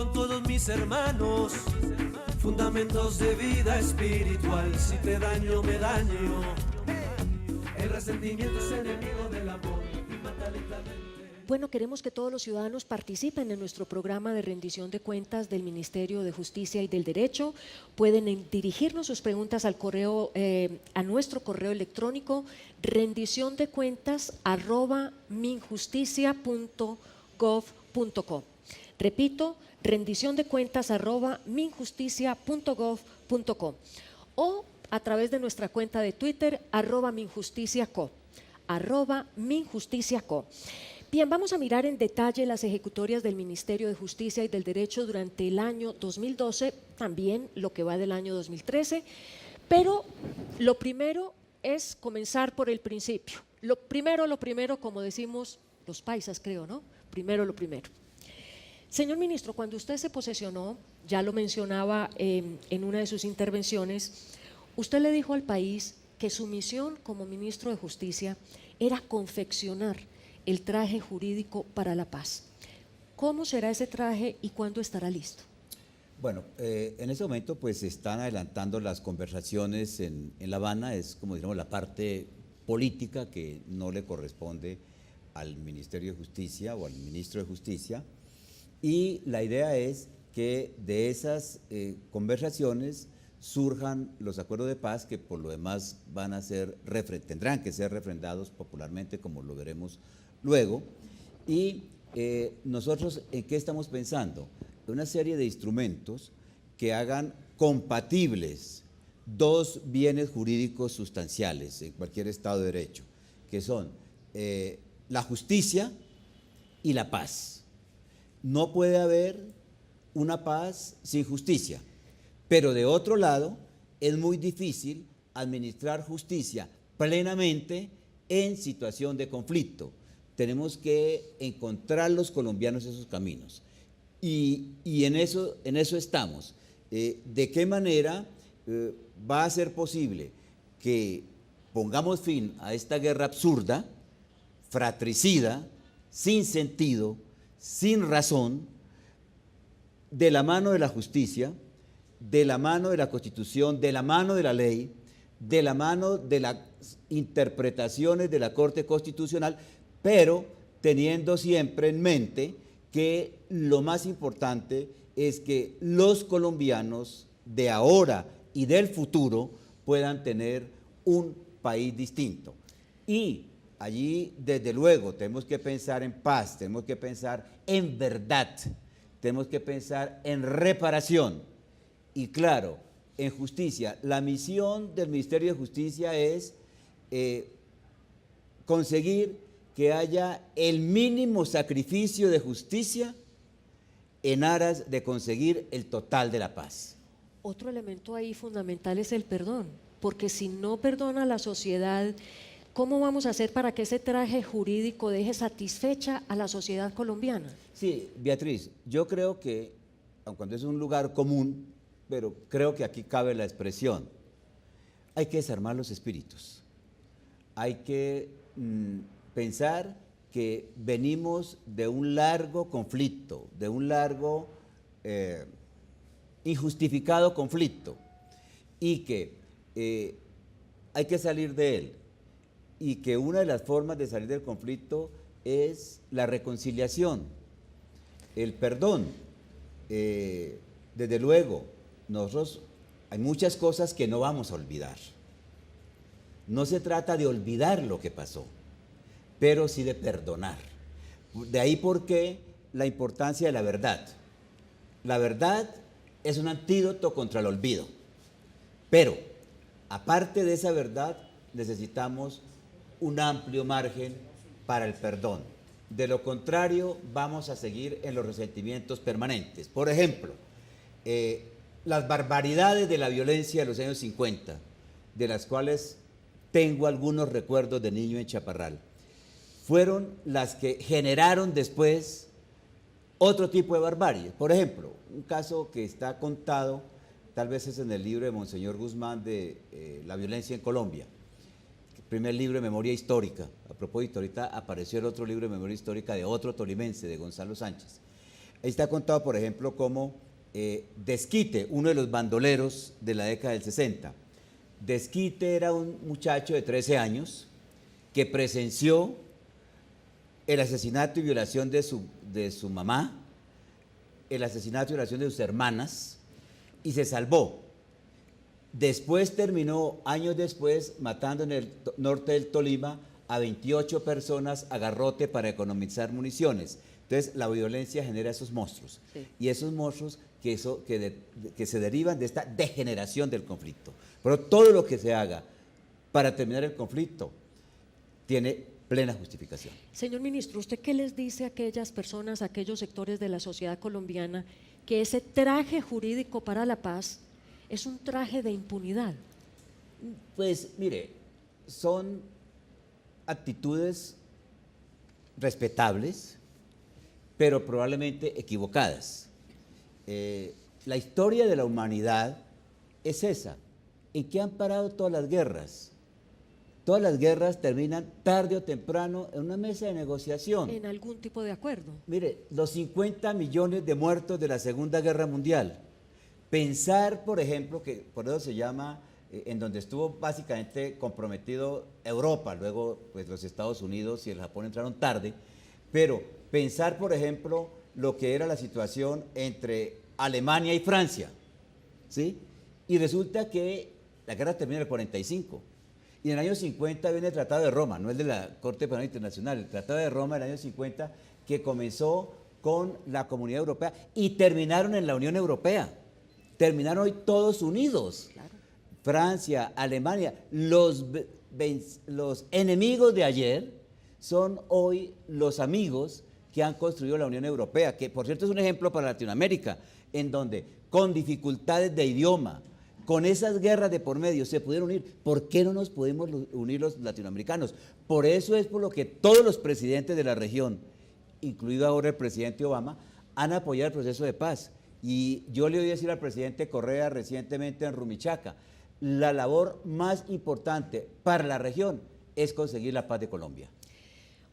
con todos mis hermanos, fundamentos de vida espiritual. Si te daño, me daño. El resentimiento es enemigo del amor y mata lentamente. Bueno, queremos que todos los ciudadanos participen en nuestro programa de rendición de cuentas del Ministerio de Justicia y del Derecho. Pueden dirigirnos sus preguntas al correo, a nuestro correo electrónico rendiciondecuentas@minjusticia.gov.co. Repito, rendiciondecuentas@minjusticia.gov.co, o a través de nuestra cuenta de Twitter @minjusticiaco, @minjusticiaco. Bien, vamos a mirar en detalle las ejecutorias del Ministerio de Justicia y del Derecho durante el año 2012, también lo que va del año 2013, pero lo primero es comenzar por el principio. Lo primero, como decimos los paisas, creo, ¿no? Primero lo primero. Señor ministro, cuando usted se posesionó, ya lo mencionaba en una de sus intervenciones, usted le dijo al país que su misión como ministro de Justicia era confeccionar el traje jurídico para la paz. ¿Cómo será ese traje y cuándo estará listo? Bueno, en ese momento pues se están adelantando las conversaciones en La Habana, es como digamos la parte política que no le corresponde al Ministerio de Justicia o al Ministro de Justicia, y la idea es que de esas conversaciones surjan los acuerdos de paz que por lo demás van a ser, tendrán que ser refrendados popularmente, como lo veremos luego. Y nosotros, ¿en qué estamos pensando? Una serie de instrumentos que hagan compatibles dos bienes jurídicos sustanciales en cualquier Estado de Derecho, que son la justicia y la paz. No puede haber una paz sin justicia, pero de otro lado es muy difícil administrar justicia plenamente en situación de conflicto. Tenemos que encontrar los colombianos esos caminos y en eso estamos. ¿De qué manera va a ser posible que pongamos fin a esta guerra absurda, fratricida, sin sentido, sin razón, de la mano de la justicia, de la mano de la Constitución, de la mano de la ley, de la mano de las interpretaciones de la Corte Constitucional, pero teniendo siempre en mente que lo más importante es que los colombianos de ahora y del futuro puedan tener un país distinto. Y allí, desde luego, tenemos que pensar en paz, tenemos que pensar en verdad, tenemos que pensar en reparación y, claro, en justicia. La misión del Ministerio de Justicia es conseguir que haya el mínimo sacrificio de justicia en aras de conseguir el total de la paz. Otro elemento ahí fundamental es el perdón, porque si no perdona la sociedad, ¿cómo vamos a hacer para que ese traje jurídico deje satisfecha a la sociedad colombiana? Sí, Beatriz, yo creo que, aun cuando es un lugar común, pero creo que aquí cabe la expresión, hay que desarmar los espíritus, hay que pensar que venimos de un largo conflicto, de un largo injustificado conflicto, y que hay que salir de él, y que una de las formas de salir del conflicto es la reconciliación, el perdón. Desde luego, nosotros hay muchas cosas que no vamos a olvidar. No se trata de olvidar lo que pasó, pero sí de perdonar. De ahí por qué la importancia de la verdad. La verdad es un antídoto contra el olvido, pero aparte de esa verdad necesitamos un amplio margen para el perdón. De lo contrario, vamos a seguir en los resentimientos permanentes. Por ejemplo, las barbaridades de la violencia de los años 50, de las cuales tengo algunos recuerdos de niño en Chaparral, fueron las que generaron después otro tipo de barbarie. Por ejemplo, un caso que está contado, tal vez es en el libro de Monseñor Guzmán de La violencia en Colombia, el primer libro de memoria histórica. A propósito, ahorita apareció el otro libro de memoria histórica de otro tolimense, de Gonzalo Sánchez. Ahí está contado, por ejemplo, cómo Desquite, uno de los bandoleros de la década del 60. Desquite era un muchacho de 13 años que presenció el asesinato y violación de su mamá, el asesinato y violación de sus hermanas, y se salvó. Después terminó, años después, matando en el norte del Tolima a 28 personas a garrote para economizar municiones. Entonces, la violencia genera esos monstruos. Sí. Y esos monstruos que se derivan de esta degeneración del conflicto. Pero todo lo que se haga para terminar el conflicto tiene plena justificación. Señor ministro, ¿usted qué les dice a aquellas personas, a aquellos sectores de la sociedad colombiana que ese traje jurídico para la paz es un traje de impunidad? Pues mire, son actitudes respetables, pero probablemente equivocadas. La historia de la humanidad es esa. ¿En qué han parado todas las guerras? Todas las guerras terminan tarde o temprano en una mesa de negociación. En algún tipo de acuerdo. Mire, los 50 millones de muertos de la Segunda Guerra Mundial. Pensar, por ejemplo, que por eso se llama, en donde estuvo básicamente comprometido Europa, luego pues los Estados Unidos y el Japón entraron tarde, pero pensar, por ejemplo, lo que era la situación entre Alemania y Francia, ¿sí? Y resulta que la guerra termina en el 45. Y en el año 50 viene el Tratado de Roma, no el de la Corte Penal Internacional, el Tratado de Roma del año 50, que comenzó con la Comunidad Europea y terminaron en la Unión Europea. Terminaron hoy todos unidos. Claro. Francia, Alemania, los enemigos de ayer son hoy los amigos que han construido la Unión Europea, que por cierto es un ejemplo para Latinoamérica, en donde con dificultades de idioma, con esas guerras de por medio se pudieron unir. ¿Por qué no nos podemos unir los latinoamericanos? Por eso es por lo que todos los presidentes de la región, incluido ahora el presidente Obama, han apoyado el proceso de paz. Y yo le oí decir al presidente Correa recientemente en Rumichaca, la labor más importante para la región es conseguir la paz de Colombia.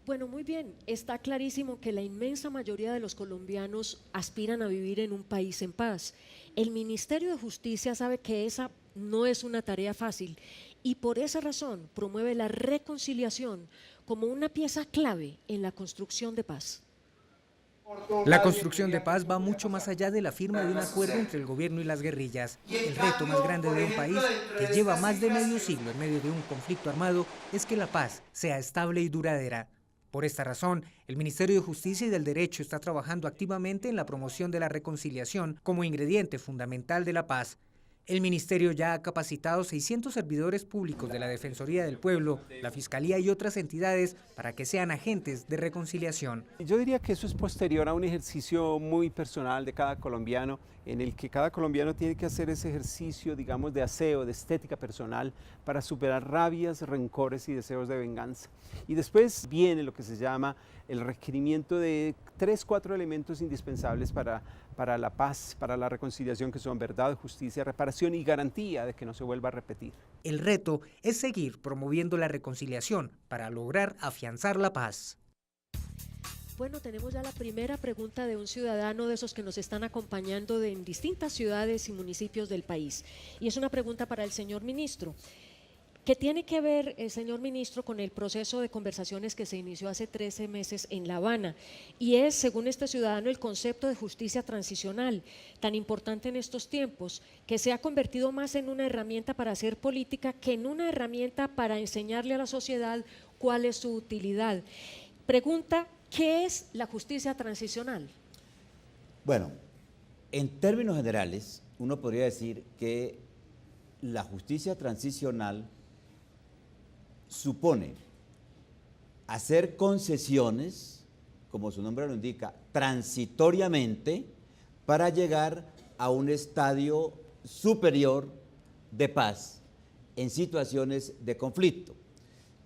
Bueno, muy bien, está clarísimo que la inmensa mayoría de los colombianos aspiran a vivir en un país en paz. El Ministerio de Justicia sabe que esa no es una tarea fácil y por esa razón promueve la reconciliación como una pieza clave en la construcción de paz. La construcción de paz va mucho más allá de la firma de un acuerdo entre el gobierno y las guerrillas. El reto más grande de un país que lleva más de medio siglo en medio de un conflicto armado es que la paz sea estable y duradera. Por esta razón, el Ministerio de Justicia y del Derecho está trabajando activamente en la promoción de la reconciliación como ingrediente fundamental de la paz. El Ministerio ya ha capacitado 600 servidores públicos de la Defensoría del Pueblo, la Fiscalía y otras entidades para que sean agentes de reconciliación. Yo diría que eso es posterior a un ejercicio muy personal de cada colombiano, en el que cada colombiano tiene que hacer ese ejercicio, digamos, de aseo, de estética personal, para superar rabias, rencores y deseos de venganza. Y después viene lo que se llama el requerimiento de 3, 4 elementos indispensables para la paz, para la reconciliación, que son verdad, justicia, reparación y garantía de que no se vuelva a repetir. El reto es seguir promoviendo la reconciliación para lograr afianzar la paz. Bueno, tenemos ya la primera pregunta de un ciudadano de esos que nos están acompañando en distintas ciudades y municipios del país. Y es una pregunta para el señor ministro, que tiene que ver, señor ministro, con el proceso de conversaciones que se inició hace 13 meses en La Habana. Y es, según este ciudadano, el concepto de justicia transicional, tan importante en estos tiempos, que se ha convertido más en una herramienta para hacer política que en una herramienta para enseñarle a la sociedad cuál es su utilidad. Pregunta, ¿qué es la justicia transicional? Bueno, en términos generales, uno podría decir que la justicia transicional supone hacer concesiones, como su nombre lo indica, transitoriamente para llegar a un estadio superior de paz en situaciones de conflicto.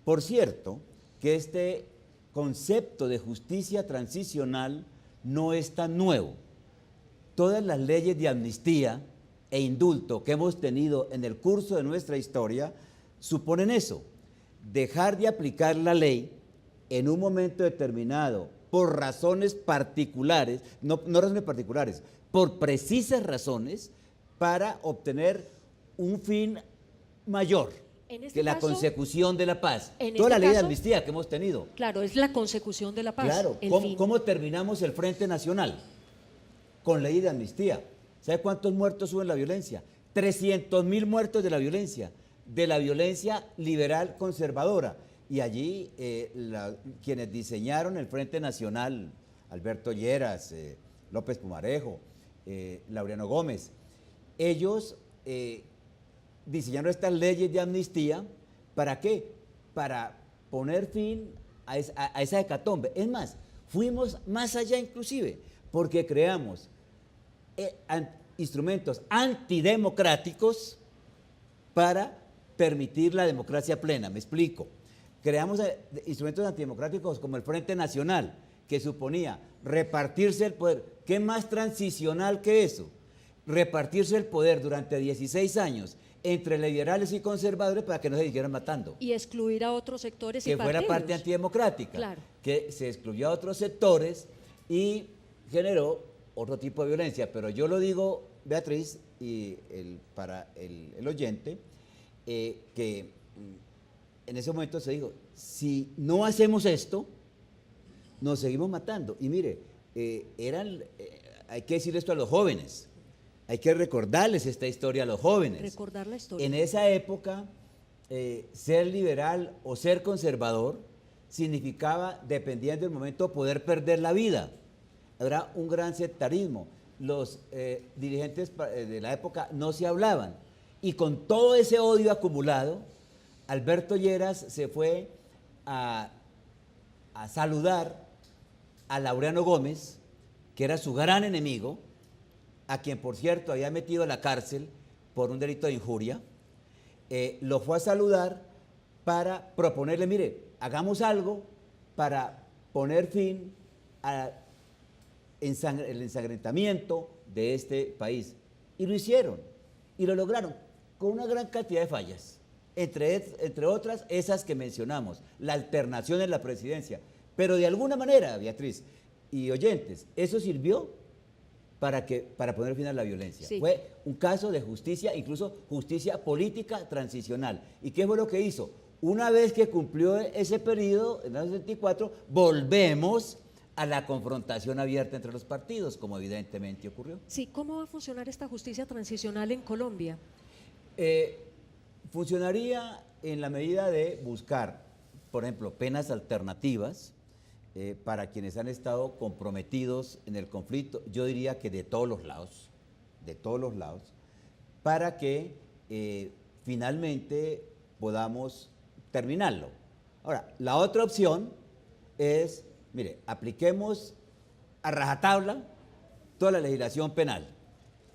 Por cierto, que este concepto de justicia transicional no es tan nuevo. Todas las leyes de amnistía e indulto que hemos tenido en el curso de nuestra historia suponen eso, dejar de aplicar la ley en un momento determinado por razones particulares, no razones particulares, por precisas razones para obtener un fin mayor que la consecución de la paz. Toda la ley de amnistía que hemos tenido. Claro, es la consecución de la paz. Claro, ¿cómo terminamos el Frente Nacional? Con ley de amnistía. ¿Sabe cuántos muertos hubo en la violencia? 300.000 muertos de la violencia liberal conservadora. Y allí quienes diseñaron el Frente Nacional, Alberto Lleras, López Pumarejo, Laureano Gómez, ellos diseñaron estas leyes de amnistía, ¿para qué? Para poner fin a esa hecatombe. Es más, fuimos más allá inclusive, porque creamos instrumentos antidemocráticos para permitir la democracia plena. Me explico. Creamos instrumentos antidemocráticos como el Frente Nacional, que suponía repartirse el poder. ¿Qué más transicional que eso? Repartirse el poder durante 16 años entre liberales y conservadores para que no se siguieran matando. Y excluir a otros sectores y que partidos. fue la parte antidemocrática, claro, que se excluyó a otros sectores y generó otro tipo de violencia. Pero yo lo digo, Beatriz, y para el oyente, que en ese momento se dijo, si no hacemos esto, nos seguimos matando. Y mire, hay que decir esto a los jóvenes, hay que recordarles esta historia a los jóvenes. Recordar la historia. En esa época, ser liberal o ser conservador significaba, dependiendo del momento, poder perder la vida. Era un gran sectarismo. Los dirigentes de la época no se hablaban. Y con todo ese odio acumulado, Alberto Lleras se fue a saludar a Laureano Gómez, que era su gran enemigo, a quien, por cierto, había metido a la cárcel por un delito de injuria. Lo fue a saludar para proponerle, mire, hagamos algo para poner fin al ensangrentamiento de este país. Y lo hicieron, y lo lograron, con una gran cantidad de fallas. Entre otras, esas que mencionamos, la alternación en la presidencia. Pero de alguna manera, Beatriz y oyentes, eso sirvió para poner fin a la violencia. Sí. Fue un caso de justicia, incluso justicia política transicional. ¿Y qué fue lo que hizo? Una vez que cumplió ese periodo, en el año 64, volvemos a la confrontación abierta entre los partidos, como evidentemente ocurrió. Sí, ¿cómo va a funcionar esta justicia transicional en Colombia? Funcionaría en la medida de buscar, por ejemplo, penas alternativas para quienes han estado comprometidos en el conflicto, yo diría que de todos los lados, para que finalmente podamos terminarlo. Ahora, la otra opción es, mire, apliquemos a rajatabla toda la legislación penal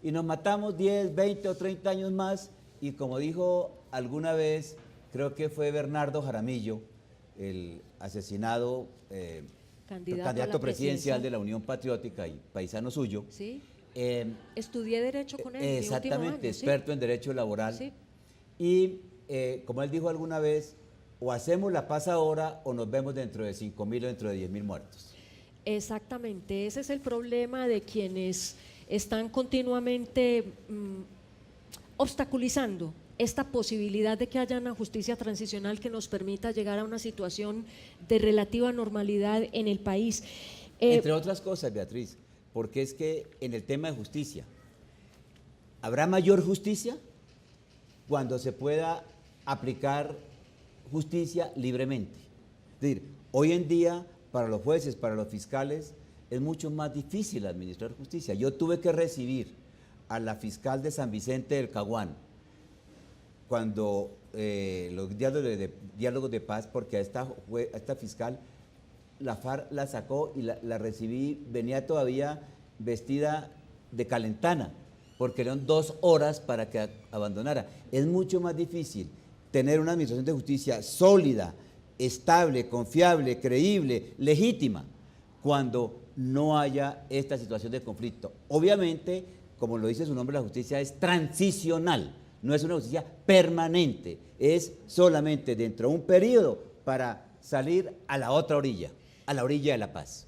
y nos matamos 10, 20 o 30 años más. Y como dijo alguna vez, creo que fue Bernardo Jaramillo, el asesinado candidato presidencial de la Unión Patriótica y paisano suyo. Sí. Estudié Derecho con él. Exactamente, experto en Derecho Laboral. Sí. Y como él dijo alguna vez, o hacemos la paz ahora o nos vemos dentro de 5.000 o dentro de 10.000 muertos. Exactamente, ese es el problema de quienes están continuamente obstaculizando esta posibilidad de que haya una justicia transicional que nos permita llegar a una situación de relativa normalidad en el país. Entre otras cosas, Beatriz, porque es que en el tema de justicia, ¿habrá mayor justicia? Cuando se pueda aplicar justicia libremente. Es decir, hoy en día, para los jueces, para los fiscales, es mucho más difícil administrar justicia. Yo tuve que recibir a la fiscal de San Vicente del Caguán cuando los diálogos de paz, porque a esta fiscal la FARC la sacó y la recibí, venía todavía vestida de calentana, porque eran 2 horas para que abandonara. Es mucho más difícil tener una administración de justicia sólida, estable, confiable, creíble, legítima, cuando no haya esta situación de conflicto. Obviamente, como lo dice su nombre, la justicia es transicional, no es una justicia permanente, es solamente dentro de un periodo para salir a la otra orilla, a la orilla de la paz.